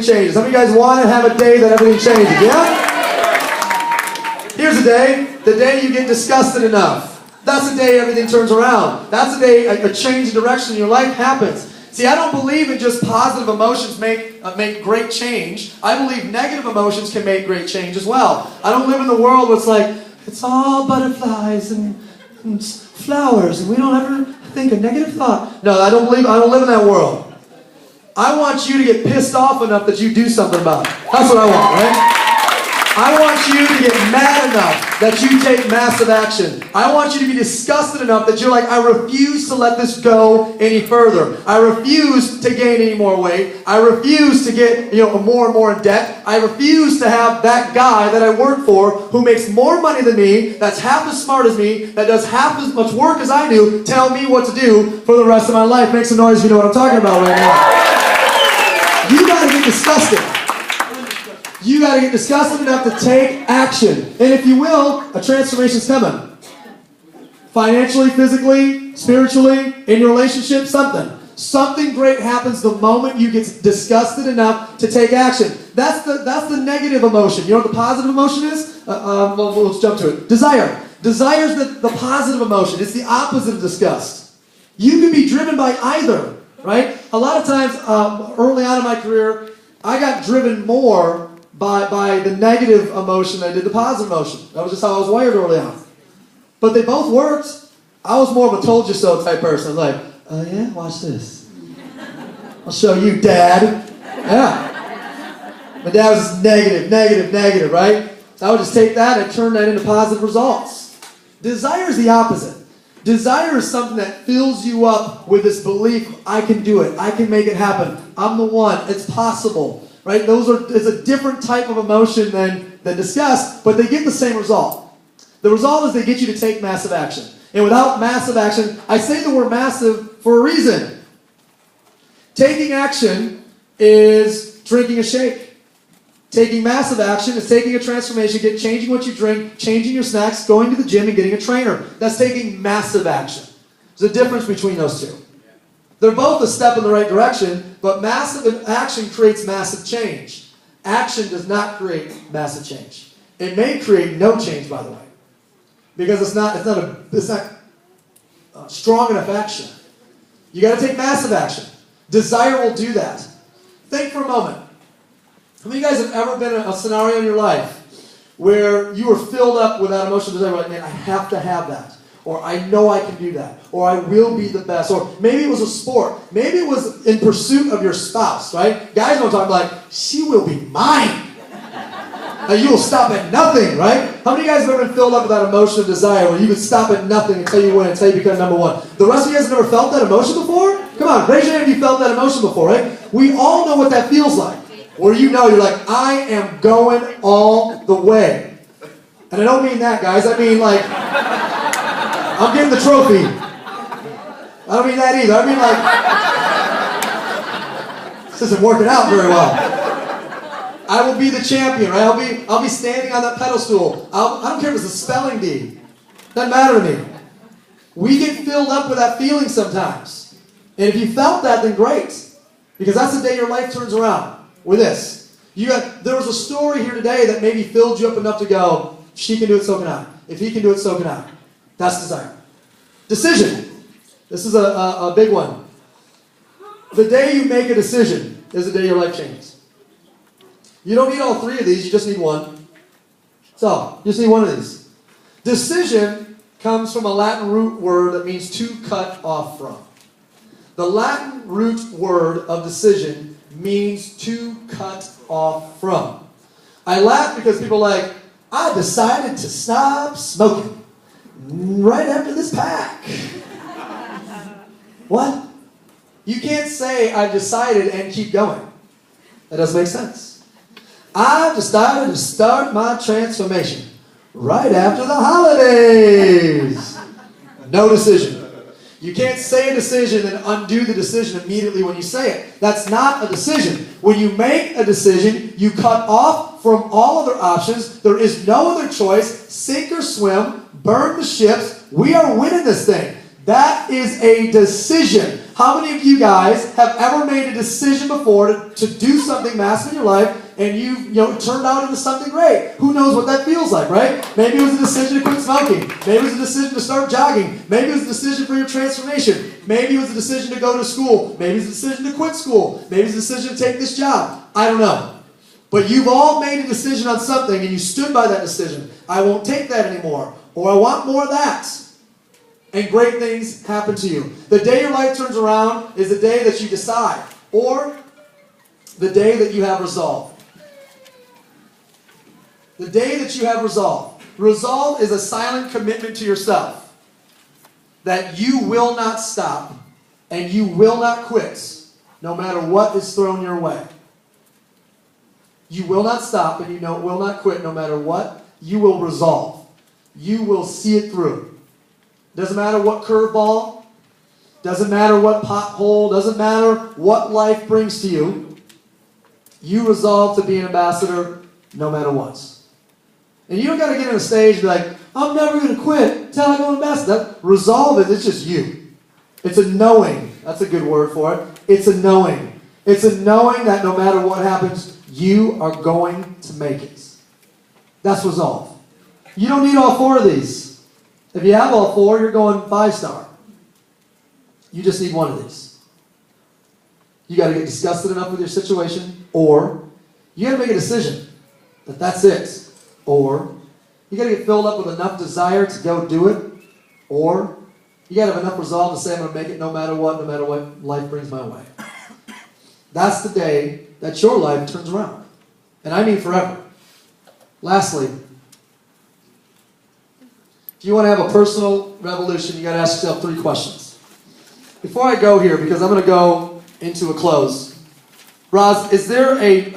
changes. How many of you guys want to have a day that everything changes? Yeah? Here's the day you get disgusted enough. That's the day everything turns around. That's the day a change in direction in your life happens. See, I don't believe in just positive emotions make great change. I believe negative emotions can make great change as well. I don't live in the world where it's like, it's all butterflies and flowers, and we don't ever think a negative thought. No, I don't live in that world. I want you to get pissed off enough that you do something about it. That's what I want, right? I want you to get mad enough that you take massive action. I want you to be disgusted enough that you're like, I refuse to let this go any further. I refuse to gain any more weight. I refuse to get more and more in debt. I refuse to have that guy that I work for who makes more money than me, that's half as smart as me, that does half as much work as I do, tell me what to do for the rest of my life. Make some noise if you know what I'm talking about right now. You gotta get disgusted. You got to get disgusted enough to take action. And if you will, a transformation's coming. Financially, physically, spiritually, in your relationship, something. Something great happens the moment you get disgusted enough to take action. That's the negative emotion. You know what the positive emotion is? Let's jump to it. Desire. Desire is the positive emotion. It's the opposite of disgust. You can be driven by either, right? A lot of times, early on in my career, I got driven more by the negative emotion than I did the positive emotion. That was just how I was wired early on. But they both worked. I was more of a told you so type person. Like, oh yeah, watch this. I'll show you, Dad. Yeah. My dad was negative, right? So I would just take that and turn that into positive results. Desire is the opposite. Desire is something that fills you up with this belief, I can do it. I can make it happen. I'm the one. It's possible. Right? It's a different type of emotion than disgust, but they get the same result. The result is they get you to take massive action. And without massive action, I say the word massive for a reason. Taking action is drinking a shake. Taking massive action is taking a transformation, changing what you drink, changing your snacks, going to the gym and getting a trainer. That's taking massive action. There's a difference between those two. They're both a step in the right direction, but massive action creates massive change. Action does not create massive change. It may create no change, by the way, because it's not strong enough action. You got to take massive action. Desire will do that. Think for a moment. How many of you guys have ever been in a scenario in your life where you were filled up with that emotional desire? Like, man, I have to have that. Or I know I can do that. Or I will be the best. Or maybe it was a sport. Maybe it was in pursuit of your spouse, right? Guys don't talk like, she will be mine. And you will stop at nothing, right? How many of you guys have ever been filled up with that emotional desire where you could stop at nothing until you win, until you become number one? The rest of you guys have never felt that emotion before? Come on, raise your hand if you felt that emotion before, right? We all know what that feels like. Where you're like, I am going all the way. And I don't mean that, guys. I mean like, I'm getting the trophy. I don't mean that either. I mean like, this isn't working out very well. I will be the champion, right? I'll be standing on that pedestal. I don't care if it's a spelling bee. Doesn't matter to me. We get filled up with that feeling sometimes. And if you felt that, then great. Because that's the day your life turns around with this. There was a story here today that maybe filled you up enough to go, if she can do it, so can I. If he can do it, so can I. That's desire. Decision. This is a big one. The day you make a decision is the day your life changes. You don't need all three of these, you just need one. So, you just need one of these. Decision comes from a Latin root word that means to cut off from. The Latin root word of decision means to cut off from. I laugh because people are like, I decided to stop smoking right after this pack. What? You can't say I decided and keep going. That doesn't make sense. I've decided to start my transformation right after the holidays. No decision. You can't say a decision and undo the decision immediately when you say it. That's not a decision. When you make a decision, you cut off from all other options. There is no other choice. Sink or swim. Burn the ships. We are winning this thing. That is a decision. How many of you guys have ever made a decision before to do something massive in your life and it turned out into something great? Who knows what that feels like, right? Maybe it was a decision to quit smoking. Maybe it was a decision to start jogging. Maybe it was a decision for your transformation. Maybe it was a decision to go to school. Maybe it was a decision to quit school. Maybe it was a decision to take this job. I don't know. But you've all made a decision on something and you stood by that decision. I won't take that anymore. Or I want more of that. And great things happen to you. The day your life turns around is the day that you decide, or the day that you have resolve. The day that you have resolve. Resolve is a silent commitment to yourself that you will not stop and you will not quit no matter what is thrown your way. You will not stop and you will not quit no matter what. You will resolve. You will see it through. Doesn't matter what curveball, doesn't matter what pothole, doesn't matter what life brings to you. You resolve to be an ambassador no matter what. And you don't got to get on a stage and be like, I'm never going to quit until I go ambassador. Resolve is, it's just you. It's a knowing. That's a good word for it. It's a knowing. It's a knowing that no matter what happens, you are going to make it. That's resolve. You don't need all four of these. If you have all four, you're going 5-star. You just need one of these. You got to get disgusted enough with your situation, or you got to make a decision that that's it, or you got to get filled up with enough desire to go do it, or you got to have enough resolve to say I'm going to make it no matter what life brings my way. That's the day that your life turns around. And I mean forever. Lastly, if you want to have a personal revolution, you got to ask yourself 3 questions. Before I go here, because I'm going to go into a close, Roz, is there a